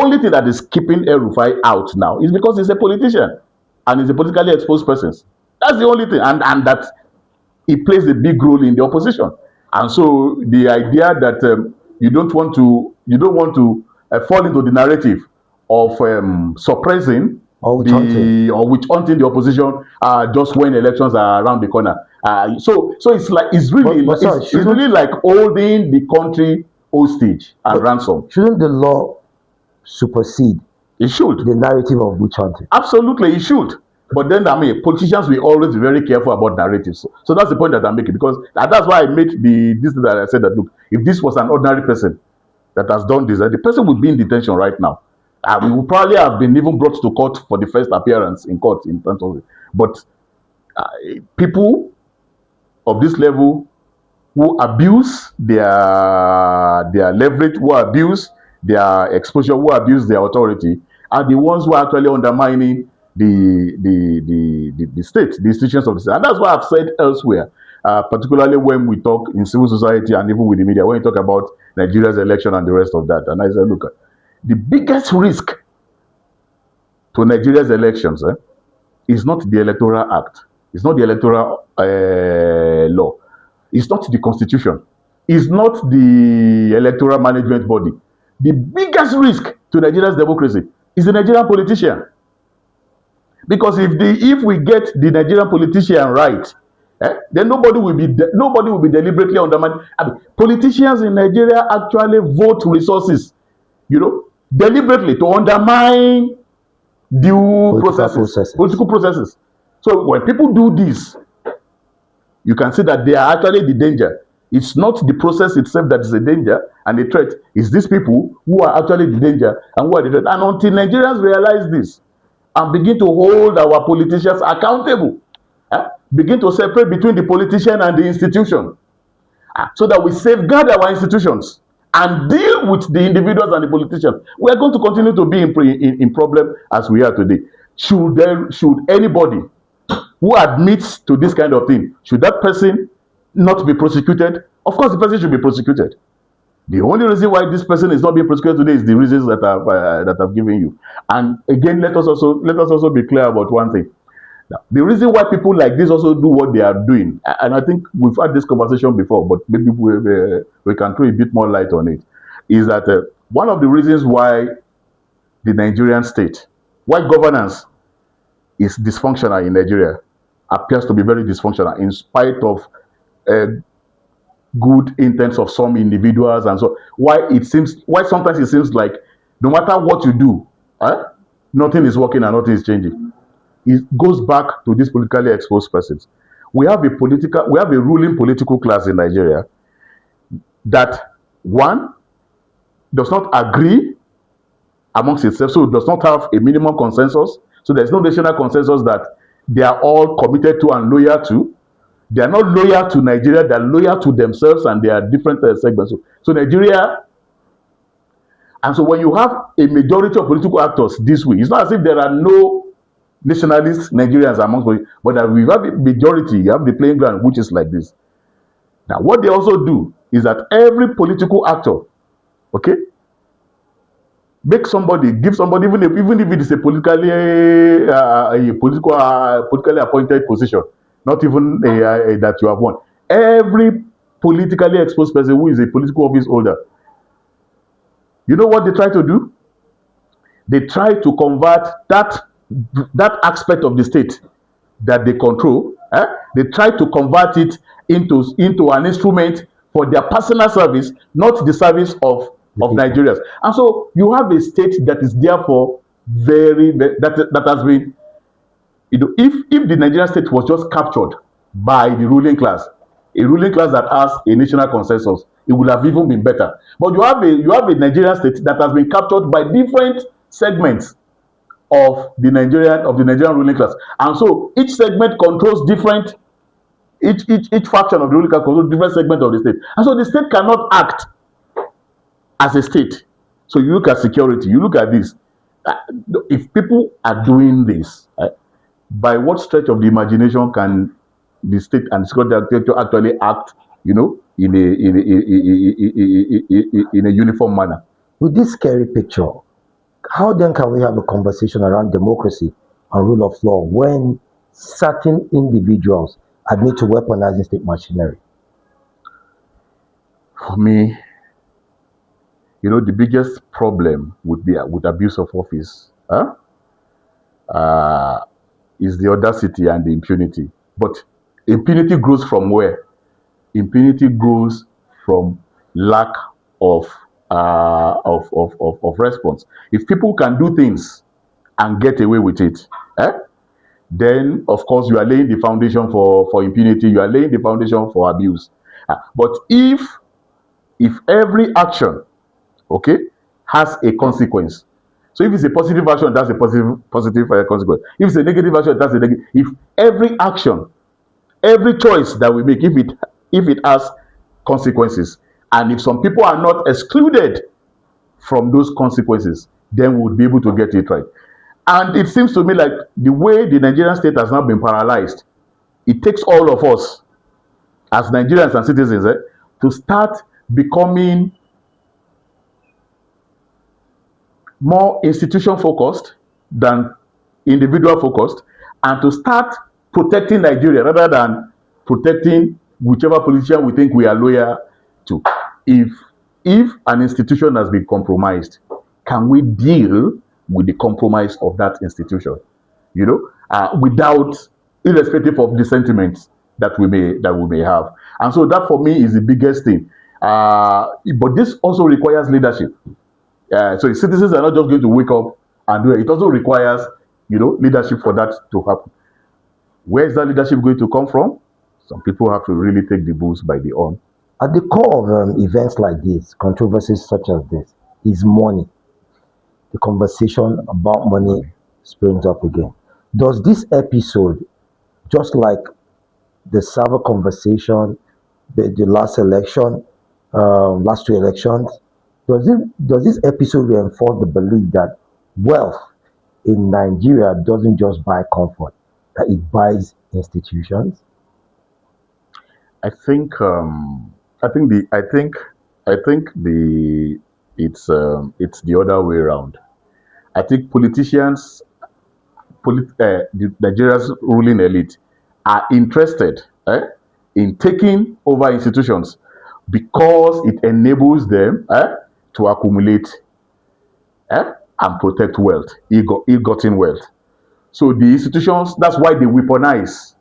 only thing that is keeping El-Rufai out now is because he's a politician and he's a politically exposed person. That's the only thing, and that he plays a big role in the opposition. And so the idea that you don't want to fall into the narrative of suppressing Or witch hunting the opposition just when elections are around the corner. So it's really it's really like holding the country hostage and ransom. Shouldn't the law supersede It should. the narrative of witch hunting? Absolutely, it should. But then, I mean, politicians will always be very careful about narratives. So that's the point that I'm making, because that's why I made this that I said that, look, if this was an ordinary person that has done this, the person would be in detention right now. We would probably have been even brought to court for the first appearance in court in terms of it. But people of this level who abuse their leverage, who abuse their exposure, who abuse their authority, are the ones who are actually undermining the state, the institutions of the state. And that's why I've said elsewhere, particularly when we talk in civil society and even with the media, when we talk about Nigeria's election and the rest of that. And I said, look, the biggest risk to Nigeria's elections is not the Electoral Act. It's not the electoral law. It's not the constitution. It's not the electoral management body. The biggest risk to Nigeria's democracy is the Nigerian politician. Because if we get the Nigerian politician right, then nobody will be deliberately undermined. I mean, politicians in Nigeria actually vote resources, deliberately to undermine political processes. So when people do this, you can see that they are actually the danger. It's not the process itself that is a danger and a threat. It's these people who are actually the danger and who are the threat. And until Nigerians realize this and begin to hold our politicians accountable, begin to separate between the politician and the institution, so that we safeguard our institutions and deal with the individuals and the politicians, we are going to continue to be in problem as we are today. Should anybody who admits to this kind of thing, should that person not be prosecuted? Of course, the person should be prosecuted. The only reason why this person is not being prosecuted today is the reasons that I've given you. And again, let us also be clear about one thing. Now, the reason why people like this also do what they are doing, and I think we've had this conversation before, but maybe we can throw a bit more light on it, is that one of the reasons why the Nigerian state, why governance is dysfunctional in Nigeria, appears to be very dysfunctional in spite of good intents of some individuals, and so why sometimes it seems like no matter what you do, nothing is working and nothing is changing. It goes back to these politically exposed persons. We have a ruling political class in Nigeria that, one, does not agree amongst itself, so it does not have a minimum consensus. So there's no national consensus that they are all committed to and loyal to. They are not loyal to Nigeria, they are loyal to themselves, and they are different segments. So Nigeria, and so when you have a majority of political actors this way, it's not as if there are no nationalist Nigerians amongst them, but that we have a majority, you have the playing ground, which is like this. Now, what they also do is that every political actor, give somebody, even if it is a politically appointed position, not even that you have won. Every politically exposed person who is a political office holder, you know what they try to do? They try to convert that aspect of the state that they control. They try to convert it into an instrument for their personal service, not the service of Nigerians. And so you have a state that is therefore that has been, if the Nigerian state was just captured by the ruling class, a ruling class that has a national consensus, it would have even been better. But you have a Nigerian state that has been captured by different segments of the Nigerian ruling class, and so each segment controls different. Each faction of the ruling class controls different segment of the state, and so the state cannot act as a state. So you look at security, you look at this. If people are doing this, by what stretch of the imagination can the state and security architecture actually act, in a uniform manner? With this scary picture, How then can we have a conversation around democracy and rule of law when certain individuals admit to weaponizing state machinery? For me, the biggest problem with abuse of office, uh, is the audacity and the impunity. But impunity grows from where? Impunity goes from lack of of response. If people can do things and get away with it, then of course you are laying the foundation for impunity. You are laying the foundation for abuse. But if every action, okay, has a consequence. So if it's a positive action, that's a positive consequence. If it's a negative action, that's a negative. If every action, every choice that we make, if it has consequences, and if some people are not excluded from those consequences, then we would be able to get it right. And it seems to me like the way the Nigerian state has now been paralyzed, it takes all of us as Nigerians and citizens, to start becoming more institution focused than individual focused, and to start protecting Nigeria rather than protecting whichever politician we think we are loyal to. If if an institution has been compromised, can we deal with the compromise of that institution? Without, irrespective of the sentiments that we may have. And so that for me is the biggest thing. But this also requires leadership. So citizens are not just going to wake up and do it. It also requires, leadership for that to happen. Where is that leadership going to come from? Some people have to really take the bulls by the horn. At the core of events like this, controversies such as this, is money. The conversation about money Money. springs up again. Does this episode, just like the server conversation, the last election, last two elections, does this episode reinforce the belief that wealth in Nigeria doesn't just buy comfort, that it buys institutions? I think I think the I think the it's the other way around. I think the Nigeria's ruling elite are interested, in taking over institutions because it enables them, to accumulate, and protect wealth, ill-gotten wealth. So the institutions, that's why they weaponize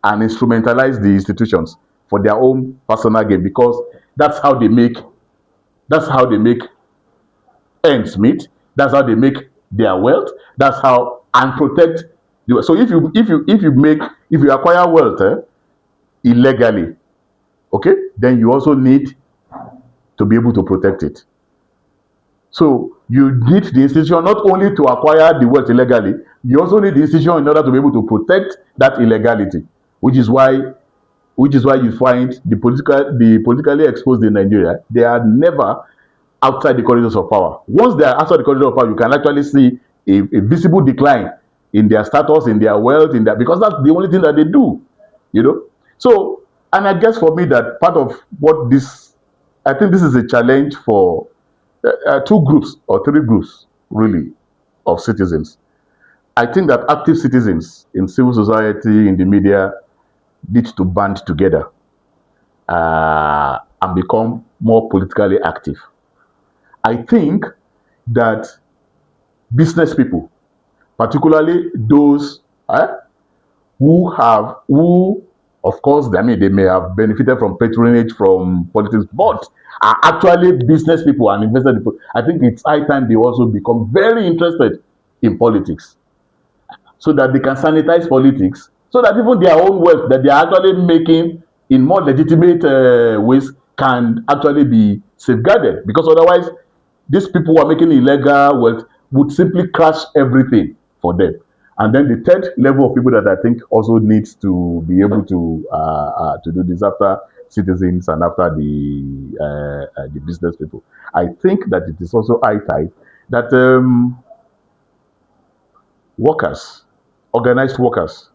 and instrumentalize the institutions for their own personal gain, because that's how they make that's how they make ends meet. That's how they make their wealth. That's how, and protect the. So if you acquire wealth, illegally, okay, then you also need to be able to protect it. So you need the institution not only to acquire the wealth illegally, you also need the institution in order to be able to protect that illegality, which is why you find the politically exposed in Nigeria, they are never outside the corridors of power. Once they are outside the corridors of power, you can actually see a visible decline in their status, in their wealth, in their, because that's the only thing that they do. You know. So, and I guess for me that part of what this, I think this is a challenge for two groups or three groups really of citizens. I think that active citizens in civil society, in the media, need to band together, and become more politically active. I think that business people, particularly those, who, of course, I mean, they may have benefited from patronage from politics, but are actually business people and investor people. I think it's high time they also become very interested in politics, so that they can sanitize politics, so that even their own wealth that they are actually making in more legitimate ways can actually be safeguarded. Because otherwise, these people who are making illegal wealth would simply crash everything for them. And then the third level of people that I think also needs to be able to do this after citizens and after the business people. I think that it is also high time that workers, organized workers,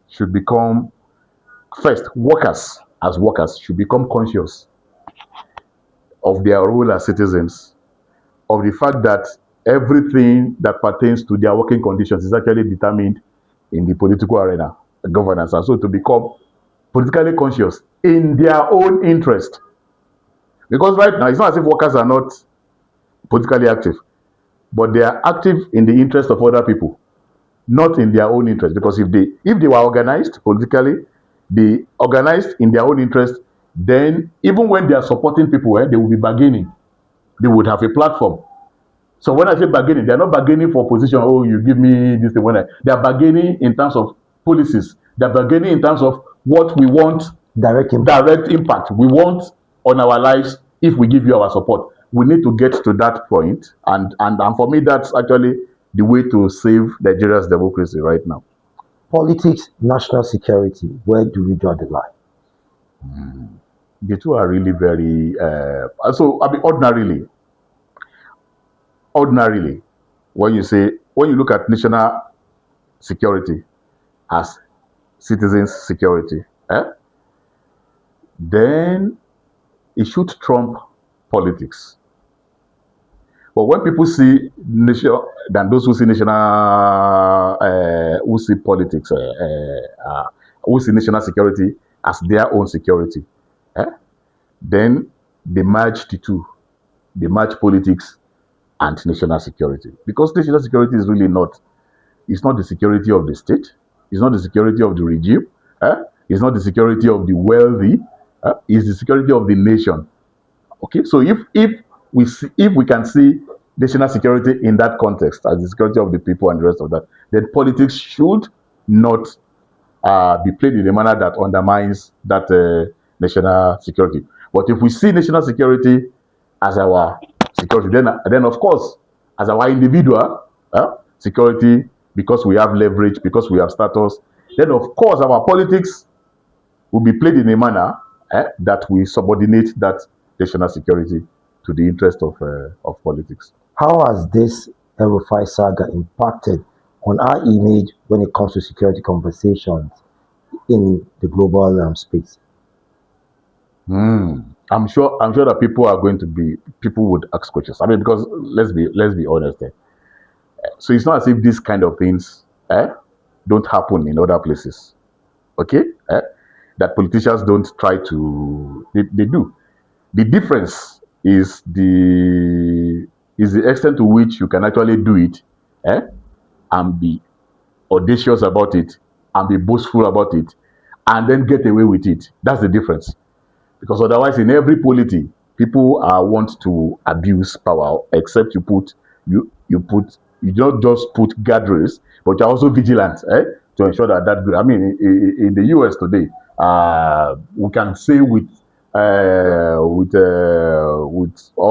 should become, first, workers as workers should become conscious of their role as citizens, of the fact that everything that pertains to their working conditions is actually determined in the political arena, governance, and so to become politically conscious in their own interest. Because right now, it's not as if workers are not politically active, but they are active in the interest of other people, not in their own interest. Because if they were organized politically, they organized in their own interest, then even when they are supporting people, they will be bargaining. They would have a platform. So when I say bargaining, they are not bargaining for position. Oh, you give me this thing. They are bargaining in terms of policies. They are bargaining in terms of what we want, Direct impact. direct impact we want on our lives if we give you our support. We need to get to that point, and for me, that's actually the way to save Nigeria's democracy right now. Politics, national security. Where do we draw the line? The two are really very. So I mean, ordinarily, when you look at national security as citizens' security, then it should trump politics. But when people see nation, than those who see who see politics, who see national security as their own security, eh, then they merge the two. They merge politics and national security, because national security is really not. It's not the security of the state. It's not the security of the regime. Eh? It's not the security of the wealthy. It's the security of the nation. Okay, so if we can see national security in that context as the security of the people and the rest of that, then politics should not be played in a manner that undermines that national security. But if we see national security as our security, then of course, as our individual security, because we have leverage, because we have status, then of course our politics will be played in a manner that we subordinate that national security to the interest of politics. How has this El-Rufai saga impacted on our image when it comes to security conversations in the global space? I'm sure that people would ask questions. I mean, because let's be honest. So it's not as if these kind of things don't happen in other places. Okay, that politicians don't try to. They do. The difference is the extent to which you can actually do it, eh, and be audacious about it, and be boastful about it, and then get away with it. That's the difference. Because otherwise, in every polity, people want to abuse power, except you don't just put guardrails, but you're also vigilant, to ensure that. I mean, in the US today, we can say with all